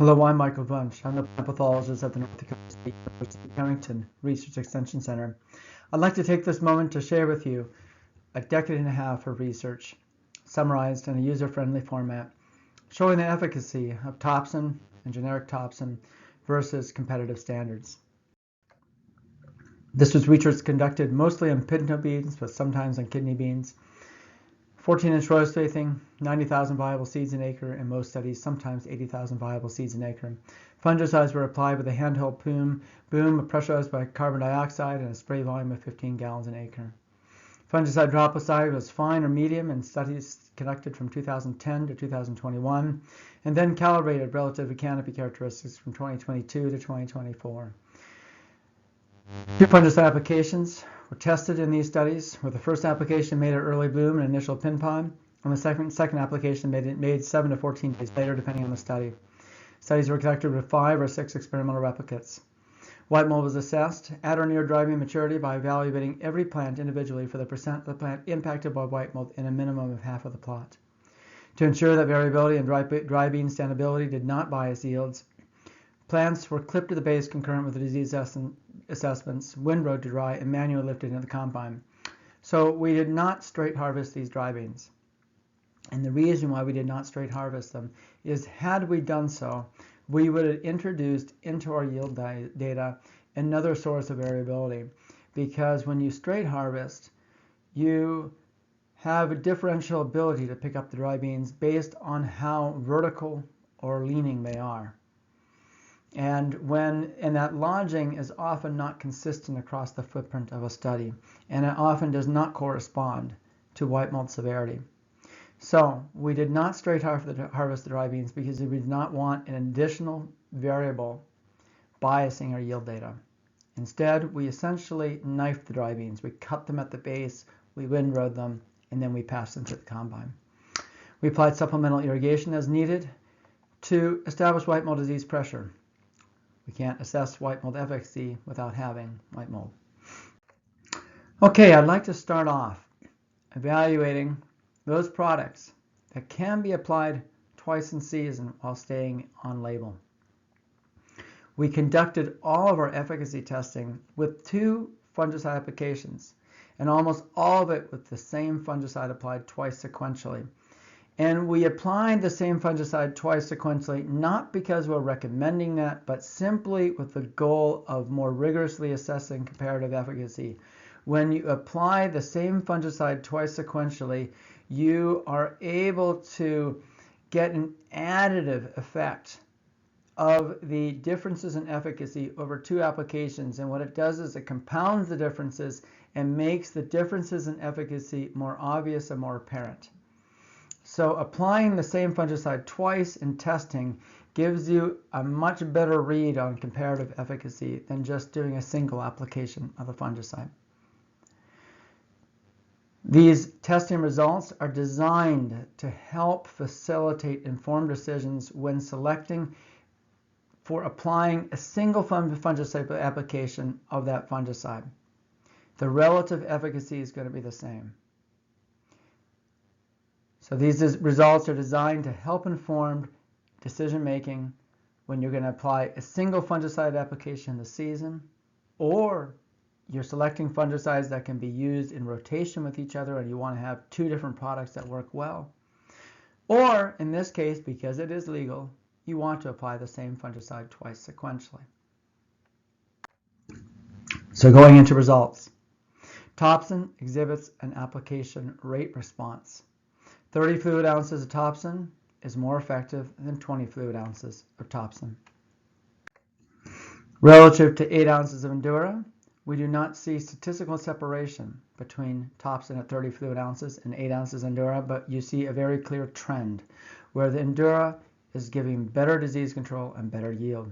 Hello, I'm Michael Bunch. I'm the plant pathologist at the North Dakota State University Carrington Research Extension Center. I'd like to take this moment to share with you a decade and a half of research summarized in a user-friendly format showing the efficacy of TOPSIN and generic TOPSIN versus competitive standards. This was research conducted mostly on pinto beans, but sometimes on kidney beans. 14-inch row spacing, 90,000 viable seeds an acre, in most studies, sometimes 80,000 viable seeds an acre. Fungicides were applied with a handheld boom pressurized by carbon dioxide and a spray volume of 15 gallons an acre. Fungicide dropicide was fine or medium in studies conducted from 2010 to 2021, and then calibrated relative to canopy characteristics from 2022 to 2024. Two fungicide applications were tested in these studies, with the first application made at early bloom and initial pin pod, and the second application made 7 to 14 days later, depending on the study. Studies were conducted with 5 or 6 experimental replicates. White mold was assessed at or near dry bean maturity by evaluating every plant individually for the percent of the plant impacted by white mold in a minimum of half of the plot. To ensure that variability in dry bean standability did not bias yields, plants were clipped to the base concurrent with the disease assessments, windrowed to dry, and manually lifted into the combine. So we did not straight harvest these dry beans. And the reason why we did not straight harvest them is, had we done so, we would have introduced into our yield data another source of variability. Because when you straight harvest, you have a differential ability to pick up the dry beans based on how vertical or leaning they are. And that lodging is often not consistent across the footprint of a study, and it often does not correspond to white mold severity. So we did not straight harvest the dry beans because we did not want an additional variable biasing our yield data. Instead, we essentially knifed the dry beans. We cut them at the base, we windrowed them, and then we passed them to the combine. We applied supplemental irrigation as needed to establish white mold disease pressure. We can't assess white mold efficacy without having white mold. Okay, I'd like to start off evaluating those products that can be applied twice in season while staying on label. We conducted all of our efficacy testing with 2 fungicide applications, and almost all of it with the same fungicide applied twice sequentially. And we applied the same fungicide twice sequentially, not because we're recommending that, but simply with the goal of more rigorously assessing comparative efficacy. When you apply the same fungicide twice sequentially, you are able to get an additive effect of the differences in efficacy over 2 applications. And what it does is it compounds the differences and makes the differences in efficacy more obvious and more apparent. So applying the same fungicide twice in testing gives you a much better read on comparative efficacy than just doing a single application of a fungicide. These testing results are designed to help facilitate informed decisions when selecting for applying a single fungicide application of that fungicide. The relative efficacy is going to be the same. So these results are designed to help informed decision making when you're going to apply a single fungicide application in the season, or you're selecting fungicides that can be used in rotation with each other and you want to have 2 different products that work well. Or in this case, because it is legal, you want to apply the same fungicide twice sequentially. So going into results, TOPSIN exhibits an application rate response. 30 fluid ounces of TOPSIN is more effective than 20 fluid ounces of TOPSIN. Relative to 8 ounces of Endura, we do not see statistical separation between TOPSIN at 30 fluid ounces and 8 ounces Endura, but you see a very clear trend where the Endura is giving better disease control and better yield.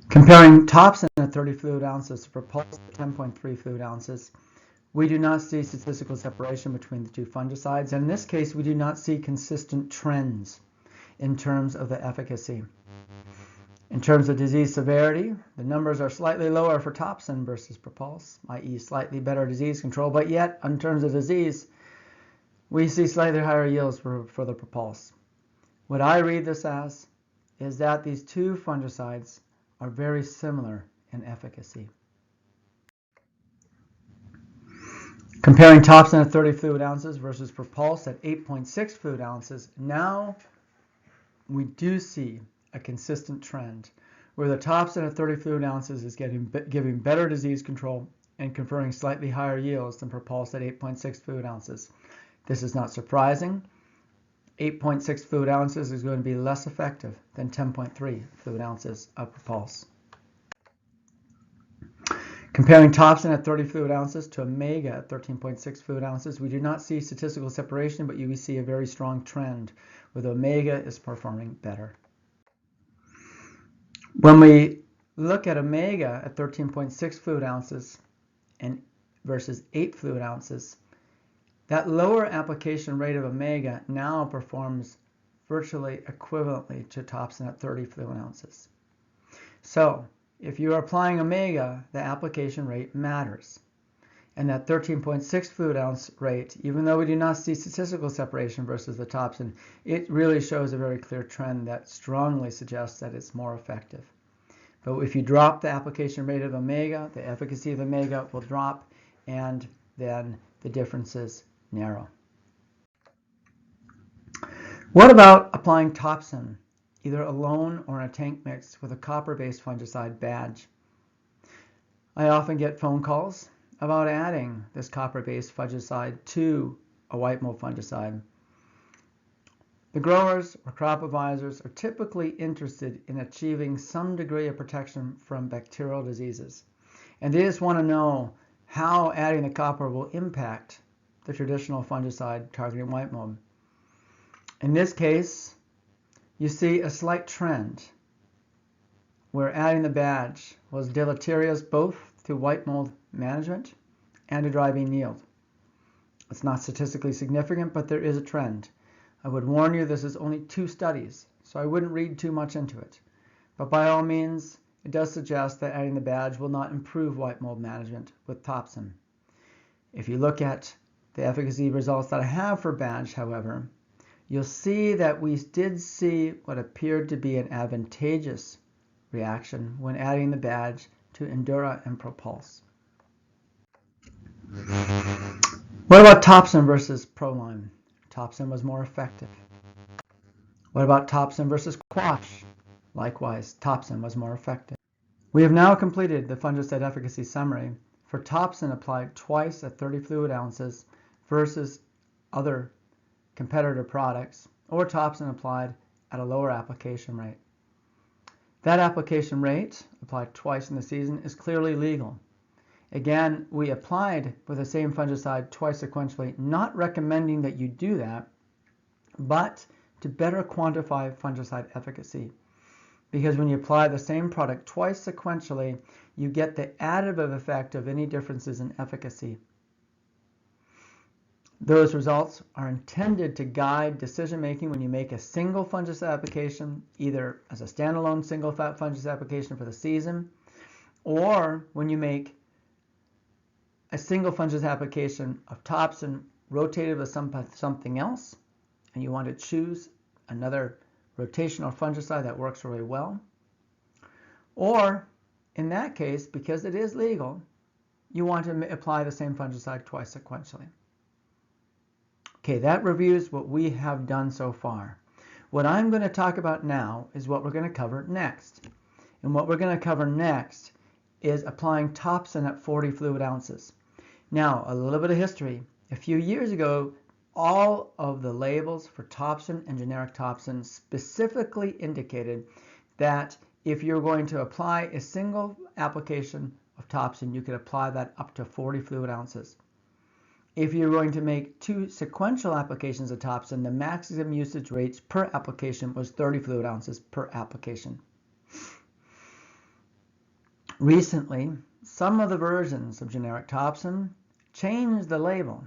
Comparing TOPSIN at 30 fluid ounces to Propulse at 10.3 fluid ounces, we do not see statistical separation between the 2 fungicides, and in this case we do not see consistent trends in terms of the efficacy. In terms of disease severity, the numbers are slightly lower for TOPSIN versus Propulse, i.e. slightly better disease control, but yet in terms of disease, we see slightly higher yields for the Propulse. What I read this as is that these two fungicides are very similar in efficacy. Comparing TOPSIN at 30 fluid ounces versus Propulse at 8.6 fluid ounces, now we do see a consistent trend where the TOPSIN at 30 fluid ounces is giving better disease control and conferring slightly higher yields than Propulse at 8.6 fluid ounces. This is not surprising. 8.6 fluid ounces is going to be less effective than 10.3 fluid ounces of Propulse. Comparing TOPSIN at 30 fluid ounces to Omega at 13.6 fluid ounces, we do not see statistical separation, but you see a very strong trend where the Omega is performing better. When we look at Omega at 13.6 fluid ounces and versus 8 fluid ounces, that lower application rate of Omega now performs virtually equivalently to TOPSIN at 30 fluid ounces. So, if you are applying Omega, the application rate matters. And that 13.6 fluid ounce rate, even though we do not see statistical separation versus the TOPSIN, it really shows a very clear trend that strongly suggests that it's more effective. But if you drop the application rate of Omega, the efficacy of Omega will drop, and then the differences narrow. What about applying TOPSIN, either alone or in a tank mix with a copper-based fungicide badge? I often get phone calls about adding this copper-based fungicide to a white mold fungicide. The growers or crop advisors are typically interested in achieving some degree of protection from bacterial diseases, and they just want to know how adding the copper will impact the traditional fungicide targeting white mold. In this case, you see a slight trend where adding the badge was deleterious both to white mold management and to dry bean yield. It's not statistically significant, but there is a trend. I would warn you, this is only 2 studies, so I wouldn't read too much into it. But by all means, it does suggest that adding the badge will not improve white mold management with TOPSIN. If you look at the efficacy results that I have for badge, however, you'll see that we did see what appeared to be an advantageous reaction when adding the badge to Endura and Propulse. What about TOPSIN versus Proline? TOPSIN was more effective. What about TOPSIN versus Quash? Likewise, TOPSIN was more effective. We have now completed the fungicide efficacy summary for TOPSIN applied twice at 30 fluid ounces versus other competitor products, or TOPSIN applied at a lower application rate. That application rate, applied twice in the season, is clearly legal. Again, we applied with the same fungicide twice sequentially, not recommending that you do that, but to better quantify fungicide efficacy. Because when you apply the same product twice sequentially, you get the additive effect of any differences in efficacy. Those results are intended to guide decision making when you make a single fungicide application, either as a standalone single fat fungicide application for the season, or when you make a single fungicide application of TOPSIN rotated with something else, and you want to choose another rotational fungicide that works really well. Or, in that case, because it is legal, you want to apply the same fungicide twice sequentially. Okay, that reviews what we have done so far. What I'm going to talk about now is what we're going to cover next. And what we're going to cover next is applying TOPSIN at 40 fluid ounces. Now, a little bit of history. A few years ago, all of the labels for TOPSIN and generic TOPSIN specifically indicated that if you're going to apply a single application of TOPSIN, you could apply that up to 40 fluid ounces. If you're going to make 2 sequential applications of TOPSIN, the maximum usage rates per application was 30 fluid ounces per application. Recently, some of the versions of generic TOPSIN changed the label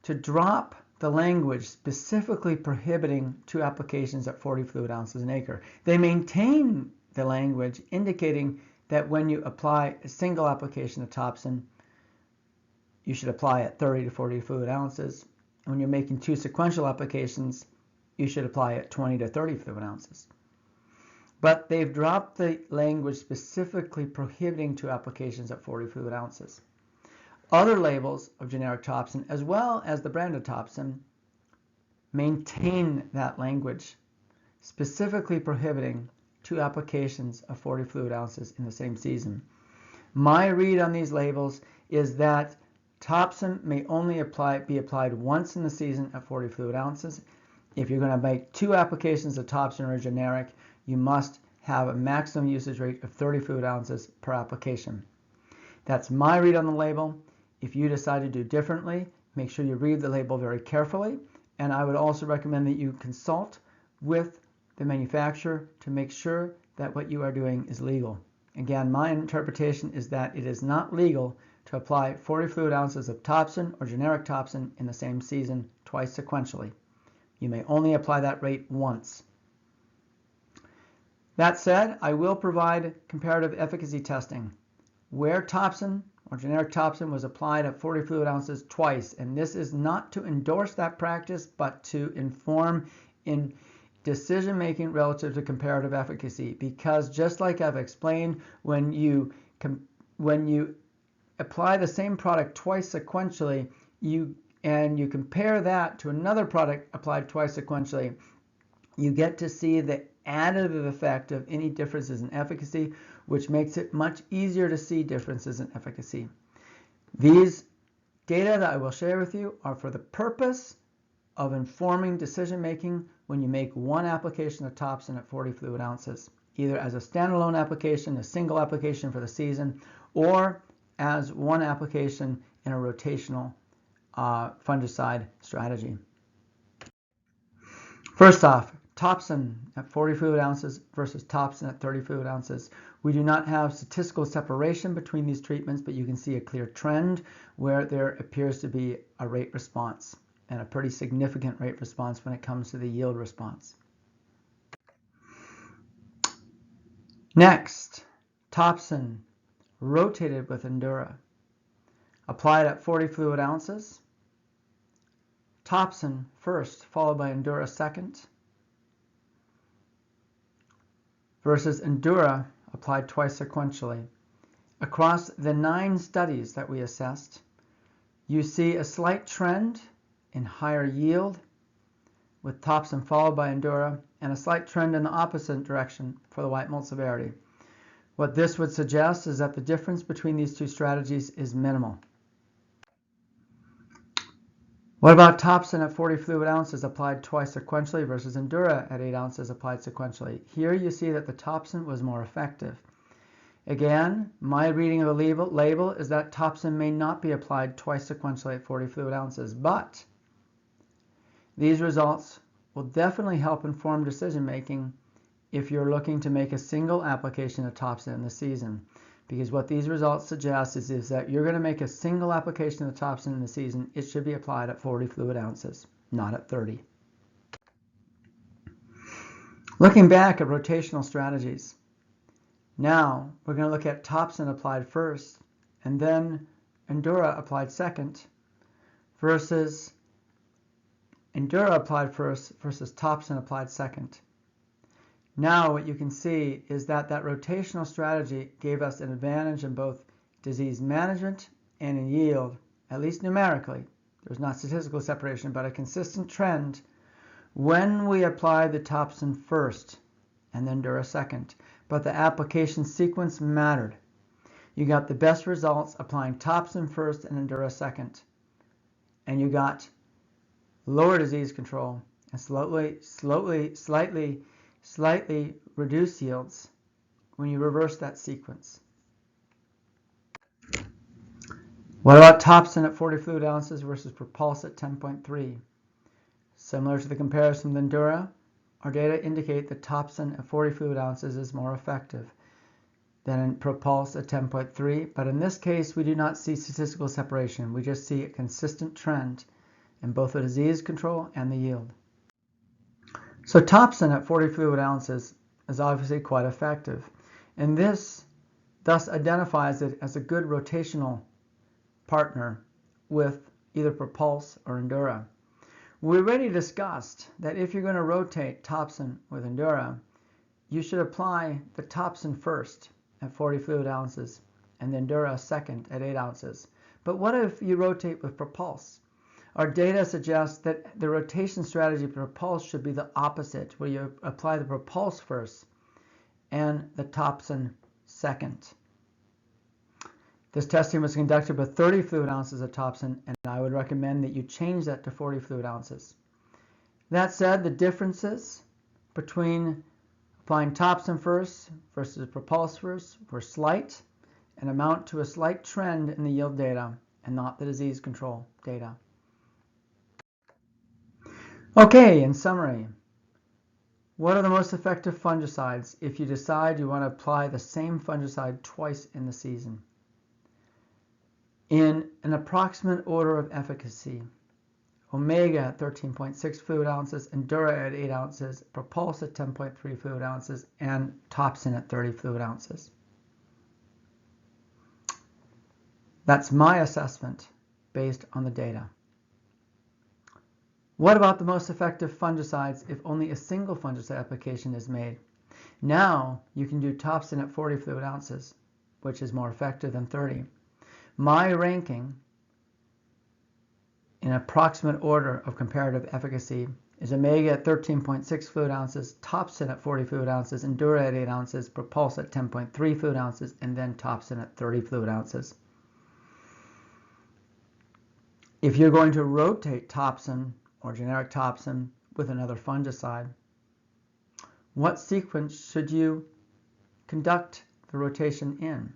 to drop the language specifically prohibiting 2 applications at 40 fluid ounces an acre. They maintain the language indicating that when you apply a single application of TOPSIN, you should apply at 30 to 40 fluid ounces. When you're making 2 sequential applications, you should apply at 20 to 30 fluid ounces. but they've dropped the language specifically prohibiting 2 applications at 40 fluid ounces. Other labels of generic TOPSIN, as well as the branded TOPSIN, maintain that language, specifically prohibiting 2 applications of 40 fluid ounces in the same season. My read on these labels is that TOPSIN may only be applied once in the season at 40 fluid ounces. If you're going to make 2 applications of TOPSIN or generic, you must have a maximum usage rate of 30 fluid ounces per application. That's my read on the label. If you decide to do differently, make sure you read the label very carefully, and I would also recommend that you consult with the manufacturer to make sure that what you are doing is legal. Again, my interpretation is that it is not legal to apply 40 fluid ounces of TOPSIN or generic TOPSIN in the same season twice sequentially. You may only apply that rate once. That said, I will provide comparative efficacy testing where TOPSIN or generic TOPSIN was applied at 40 fluid ounces twice, and this is not to endorse that practice, but to inform in decision making relative to comparative efficacy, because just like I've explained, when you apply the same product twice sequentially, you compare that to another product applied twice sequentially, you get to see the additive effect of any differences in efficacy, which makes it much easier to see differences in efficacy. These data that I will share with you are for the purpose of informing decision making when you make 1 application of TOPSIN at 40 fluid ounces, either as a standalone application, a single application for the season, or as 1 application in a rotational fungicide strategy. First off, TOPSIN at 40 fluid ounces versus TOPSIN at 30 fluid ounces. We do not have statistical separation between these treatments, but you can see a clear trend where there appears to be a rate response, and a pretty significant rate response when it comes to the yield response. Next, TOPSIN rotated with Endura. Applied at 40 fluid ounces. TOPSIN first, followed by Endura second, versus Endura applied twice sequentially. Across the 9 studies that we assessed, you see a slight trend in higher yield with TOPSIN followed by Endura, and a slight trend in the opposite direction for the white mold severity. What this would suggest is that the difference between these 2 strategies is minimal. What about TOPSIN at 40 fluid ounces applied twice sequentially versus Endura at 8 ounces applied sequentially? Here you see that the TOPSIN was more effective. Again, my reading of the label is that TOPSIN may not be applied twice sequentially at 40 fluid ounces, but these results will definitely help inform decision making if you're looking to make a single application of TOPSIN in the season. Because what these results suggest is that you're going to make a single application of TOPSIN in the season, it should be applied at 40 fluid ounces, not at 30. Looking back at rotational strategies, now we're going to look at TOPSIN applied first and then Endura applied second versus Endura applied first versus TOPSIN applied second. Now what you can see is that rotational strategy gave us an advantage in both disease management and in yield, at least numerically. There's not statistical separation, but a consistent trend when we applied the TOPSIN first and then Endura second. But the application sequence mattered. You got the best results applying TOPSIN first and Endura second. And you got lower disease control and slightly reduced yields when you reverse that sequence. What about TOPSIN at 40 fluid ounces versus Propulse at 10.3? Similar to the comparison with Endura, our data indicate that TOPSIN at 40 fluid ounces is more effective than in Propulse at 10.3, but in this case we do not see statistical separation. We just see a consistent trend in both the disease control and the yield. So TOPSIN at 40 fluid ounces is obviously quite effective, and this thus identifies it as a good rotational partner with either Propulse or Endura. We already discussed that if you're going to rotate TOPSIN with Endura, you should apply the TOPSIN first at 40 fluid ounces and the Endura second at 8 ounces. But what if you rotate with Propulse? Our data suggests that the rotation strategy for Propulse should be the opposite, where you apply the Propulse first and the TOPSIN second. This testing was conducted with 30 fluid ounces of TOPSIN, and I would recommend that you change that to 40 fluid ounces. That said, the differences between applying TOPSIN first versus Propulse first were slight and amount to a slight trend in the yield data and not the disease control data. Okay, in summary, what are the most effective fungicides if you decide you want to apply the same fungicide twice in the season? In an approximate order of efficacy, Omega at 13.6 fluid ounces, Endura at 8 ounces, Propulse at 10.3 fluid ounces, and TOPSIN at 30 fluid ounces. That's my assessment based on the data. What about the most effective fungicides if only a single fungicide application is made? Now you can do TOPSIN at 40 fluid ounces, which is more effective than 30. My ranking in approximate order of comparative efficacy is Omega at 13.6 fluid ounces, TOPSIN at 40 fluid ounces, Endura at 8 ounces, Propulse at 10.3 fluid ounces, and then TOPSIN at 30 fluid ounces. If you're going to rotate TOPSIN or generic TOPSIN with another fungicide, what sequence should you conduct the rotation in?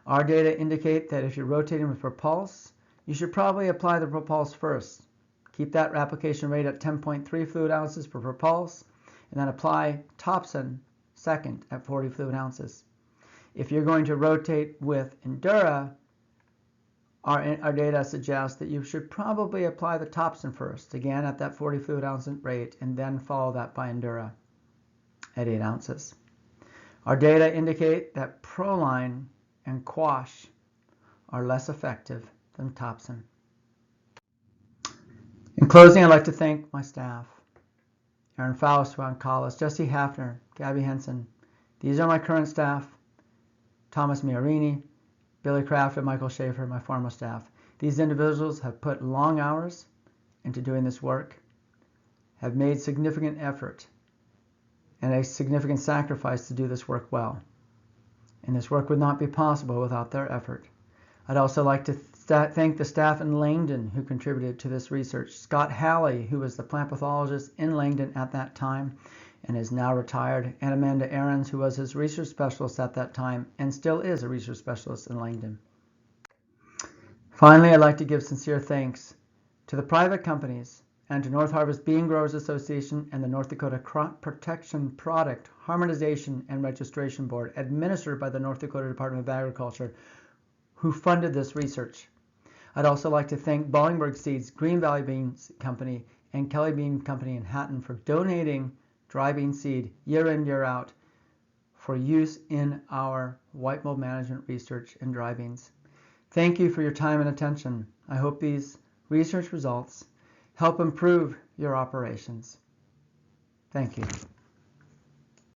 Our data indicate that if you're rotating with Propulse, you should probably apply the Propulse first. Keep that application rate at 10.3 fluid ounces for Propulse, and then apply TOPSIN second at 40 fluid ounces. If you're going to rotate with Endura, our data suggests that you should probably apply the TOPSIN first, again at that 40 fluid ounce rate, and then follow that by Endura at 8 ounces. Our data indicate that Proline and Quash are less effective than TOPSIN. In closing, I'd like to thank my staff: Aaron Faust, Ron Collis, Jesse Hafner, Gabby Henson. These are my current staff: Thomas Miorini, Billy Kraft, and Michael Schaefer, my former staff. These individuals have put long hours into doing this work, have made significant effort and a significant sacrifice to do this work well. And this work would not be possible without their effort. I'd also like to thank the staff in Langdon who contributed to this research. Scott Halley, who was the plant pathologist in Langdon at that time and is now retired, and Amanda Ahrens, who was his research specialist at that time and still is a research specialist in Langdon. Finally, I'd like to give sincere thanks to the private companies and to North Harvest Bean Growers Association and the North Dakota Crop Protection Product Harmonization and Registration Board, administered by the North Dakota Department of Agriculture, who funded this research. I'd also like to thank Bollingberg Seeds, Green Valley Beans Company, and Kelly Bean Company in Hatton for donating dry bean seed year in, year out for use in our white mold management research in dry beans. Thank you for your time and attention. I hope these research results help improve your operations. Thank you.